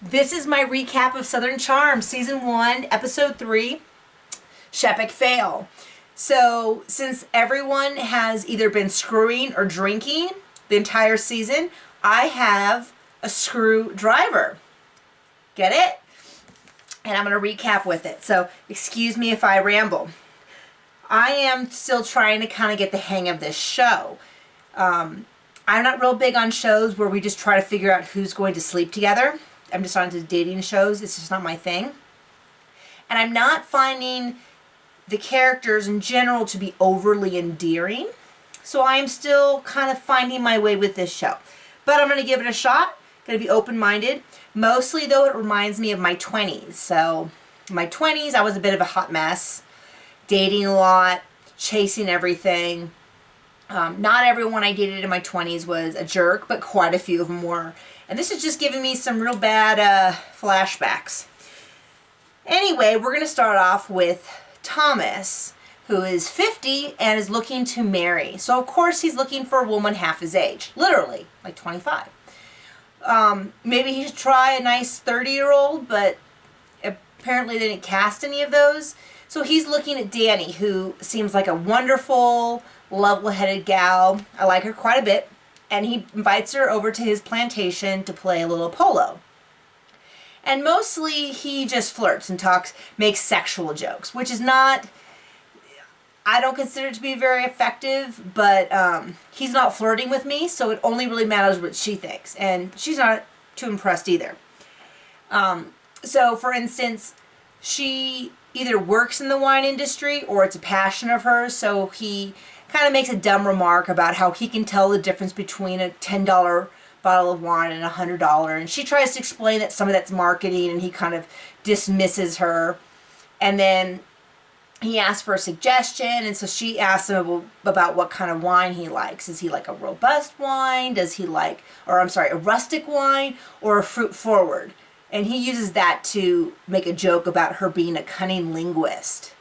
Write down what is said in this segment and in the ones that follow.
This is my recap of Southern Charm, Season 1, Episode 3, Shep Fail. So, since everyone has either been screwing or drinking the entire season, I have a screwdriver. Get it? And I'm going to recap with it. So, excuse me if I ramble. I am still trying to kind of get the hang of this show. I'm not real big on shows where we just try to figure out who's going to sleep together. I'm just onto dating shows. It's just not my thing. And I'm not finding the characters in general to be overly endearing. So I'm still kind of finding my way with this show. But I'm going to give it a shot. Going to be open-minded. Mostly, though, it reminds me of my 20s. So, in my 20s, I was a bit of a hot mess. Dating a lot. Chasing everything. Not everyone I dated in my 20s was a jerk, but quite a few of them were. And this is just giving me some real bad flashbacks. Anyway, we're going to start off with Thomas, who is 50 and is looking to marry. So, of course, he's looking for a woman half his age. Literally, like 25. Maybe he should try a nice 30-year-old, but apparently they didn't cast any of those. So he's looking at Danny, who seems like a wonderful, level-headed gal. I like her quite a bit. And he invites her over to his plantation to play a little polo. And mostly he just flirts and makes sexual jokes, which is not, I don't consider it to be very effective, but he's not flirting with me, so it only really matters what she thinks. And she's not too impressed either. So, for instance, she either works in the wine industry or it's a passion of hers, so he kind of makes a dumb remark about how he can tell the difference between a $10 bottle of wine and a $100, and she tries to explain that some of that's marketing, and he kind of dismisses her. And then he asks for a suggestion, and so she asks him about what kind of wine he likes. Is he like a robust wine? Does he like, a rustic wine or a fruit forward? And he uses that to make a joke about her being a cunning linguist.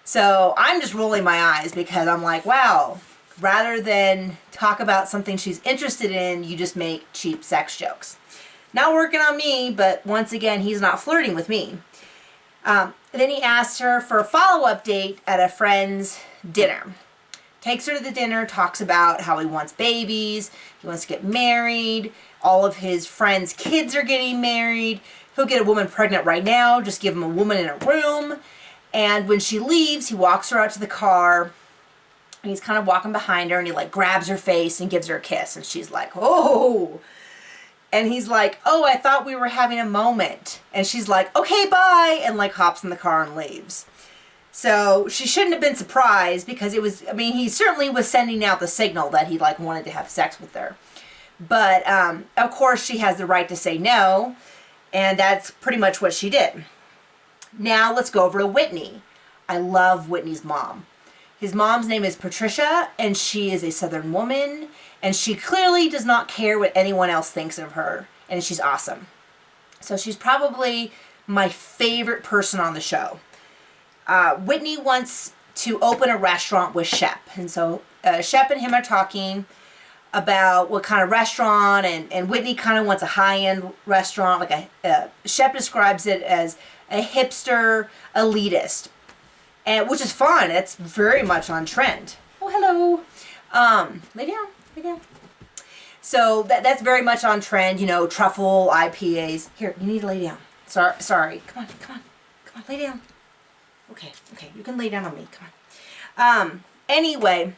So I'm just rolling my eyes because I'm like, wow, rather than talk about something she's interested in, you just make cheap sex jokes. Not working on me, but once again, he's not flirting with me. Then he asks her for a follow-up date at a friend's dinner. Takes her to the dinner, talks about how he wants babies, he wants to get married, all of his friends' kids are getting married, he'll get a woman pregnant right now, just give him a woman in a room. And when she leaves, he walks her out to the car, and he's kind of walking behind her, and he like grabs her face and gives her a kiss, and she's like, oh. And he's like, oh, I thought we were having a moment. And she's like, okay, bye, and like hops in the car and leaves. So she shouldn't have been surprised because he certainly was sending out the signal that he like wanted to have sex with her. But of course she has the right to say no, and that's pretty much what she did. Now let's go over to Whitney. I love Whitney's mom. His mom's name is Patricia, and she is a Southern woman, and she clearly does not care what anyone else thinks of her, and she's awesome. So she's probably my favorite person on the show. Whitney wants to open a restaurant with Shep, and so Shep and him are talking about what kind of restaurant, and Whitney kind of wants a high-end restaurant, Shep describes it as a hipster elitist, and which is fun. It's very much on trend. Oh, hello. Lay down. So that's very much on trend. You know, truffle IPAs. Here, you need to lay down. Sorry. Come on, lay down. Okay, you can lay down on me. Come on. Anyway,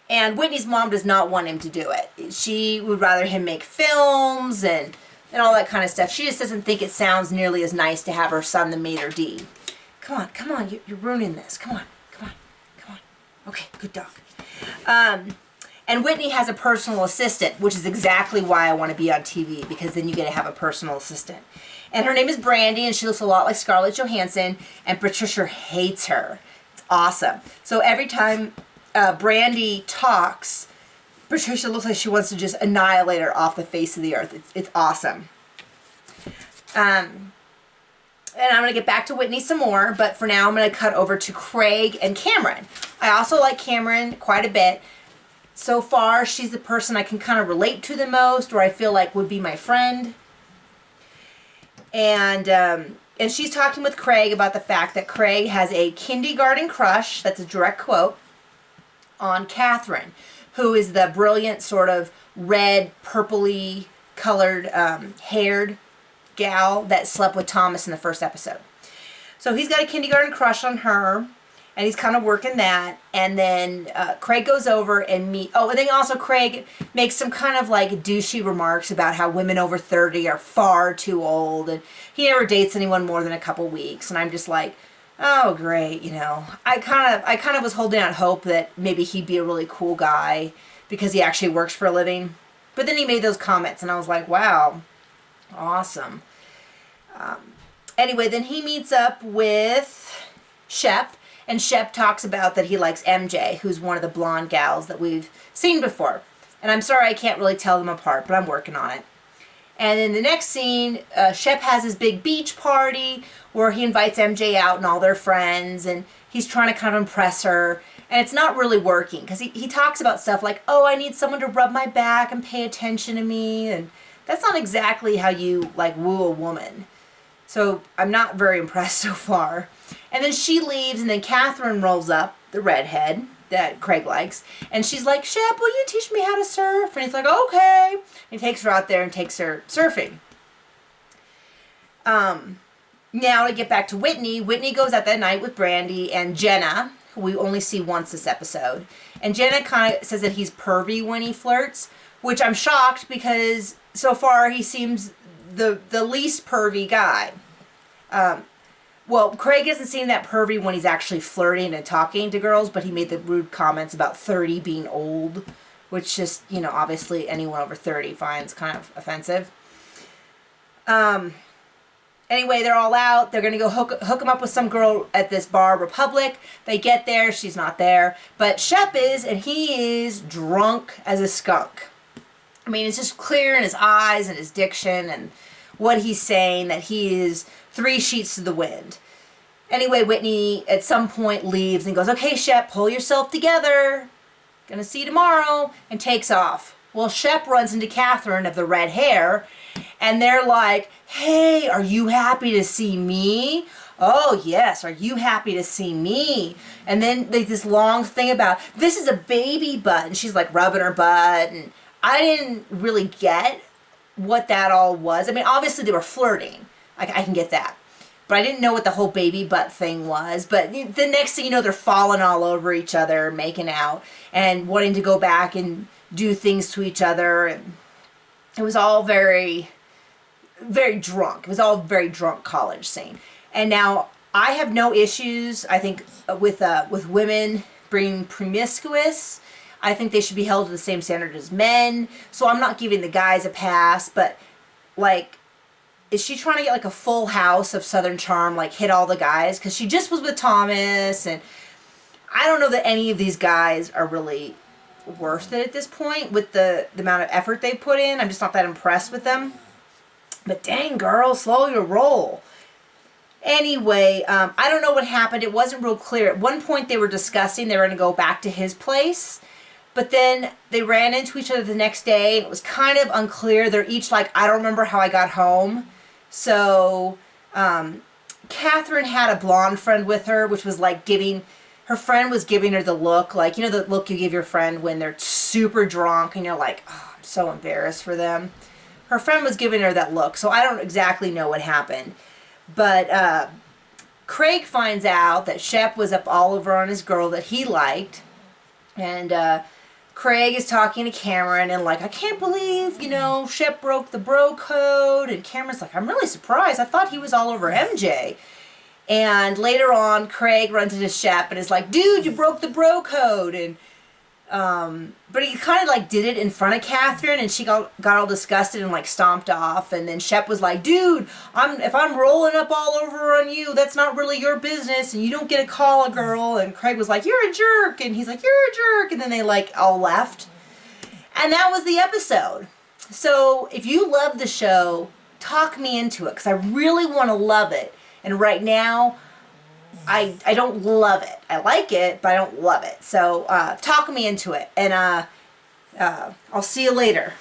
and Whitney's mom does not want him to do it. She would rather him make films and all that kind of stuff. She just doesn't think it sounds nearly as nice to have her son the maitre d'. Come on, you're ruining this. Come on. Okay, good dog. And Whitney has a personal assistant, which is exactly why I want to be on TV, because then you get to have a personal assistant. And her name is Brandy, and she looks a lot like Scarlett Johansson, and Patricia hates her. It's awesome. So every time Brandy talks, Patricia looks like she wants to just annihilate her off the face of the earth. It's awesome. And I'm going to get back to Whitney some more, but for now I'm going to cut over to Craig and Cameron. I also like Cameron quite a bit. So far, she's the person I can kind of relate to the most, or I feel like would be my friend. And she's talking with Craig about the fact that Craig has a kindergarten crush, that's a direct quote, on Catherine, who is the brilliant sort of red, purpley colored haired gal that slept with Thomas in the first episode. So he's got a kindergarten crush on her, and he's kind of working that. And then Craig goes over and and then also Craig makes some kind of like douchey remarks about how women over 30 are far too old, and he never dates anyone more than a couple weeks. And I'm just like, oh great, I kind of was holding out hope that maybe he'd be a really cool guy because he actually works for a living. But then he made those comments, and I was like, wow, awesome. Anyway, then he meets up with Shep, and Shep talks about that he likes MJ, who's one of the blonde gals that we've seen before. And I'm sorry I can't really tell them apart, but I'm working on it. And in the next scene, Shep has his big beach party where he invites MJ out and all their friends, and he's trying to kind of impress her. And it's not really working because he talks about stuff like, oh, I need someone to rub my back and pay attention to me. And that's not exactly how you like woo a woman. So I'm not very impressed so far. And then she leaves, and then Catherine rolls up, the redhead that Craig likes, and she's like, Shep, will you teach me how to surf? And he's like, okay. And he takes her out there and takes her surfing. Now to get back to Whitney. Whitney goes out that night with Brandy and Jenna, who we only see once this episode. And Jenna kind of says that he's pervy when he flirts, which I'm shocked because so far he seems the least pervy guy. Well, Craig doesn't seem that pervy when he's actually flirting and talking to girls, but he made the rude comments about 30 being old, which just, obviously anyone over 30 finds kind of offensive. Anyway, they're all out. They're going to go hook him up with some girl at this bar, Republic. They get there. She's not there. But Shep is, and he is drunk as a skunk. I mean, it's just clear in his eyes and his diction and what he's saying that he is 3 sheets to the wind. Anyway, Whitney at some point leaves and goes, okay, Shep, pull yourself together. Gonna see you tomorrow, and takes off. Well, Shep runs into Catherine of the red hair, and they're like, hey, are you happy to see me? Oh, yes, are you happy to see me? And then there's this long thing about, this is a baby butt, and she's like rubbing her butt, and I didn't really get what that all was. I mean, obviously they were flirting. I can get that. But I didn't know what the whole baby butt thing was. But the next thing you know, they're falling all over each other, making out, and wanting to go back and do things to each other. And it was all very, very drunk. It was all very drunk college scene. And now I have no issues, I think, with women being promiscuous. I think they should be held to the same standard as men. So I'm not giving the guys a pass, but like, is she trying to get like a full house of Southern Charm, like hit all the guys? Because she just was with Thomas, and I don't know that any of these guys are really worth it at this point with the amount of effort they put in. I'm just not that impressed with them. But dang, girl, slow your roll. Anyway, I don't know what happened. It wasn't real clear. At one point they were discussing they were going to go back to his place. But then they ran into each other the next day, and it was kind of unclear. They're each like, I don't remember how I got home. So Catherine had a blonde friend with her, which was like her friend was giving her the look, like, the look you give your friend when they're super drunk and you're like, oh, I'm so embarrassed for them. Her friend was giving her that look, so I don't exactly know what happened. But Craig finds out that Shep was up all over on his girl that he liked, and Craig is talking to Cameron and like, I can't believe, Shep broke the bro code. And Cameron's like, I'm really surprised. I thought he was all over MJ. And later on, Craig runs into Shep and is like, dude, you broke the bro code. And but he kind of like did it in front of Catherine, and she got all disgusted and like stomped off. And then Shep was like, dude, if I'm rolling up all over on you, that's not really your business, and you don't get to call a girl. And Craig was like, you're a jerk. And he's like, you're a jerk. And then they like all left. And that was the episode. So if you love the show, talk me into it, because I really want to love it. And right now, I don't love it. I like it, but I don't love it. So talk me into it. And I'll see you later.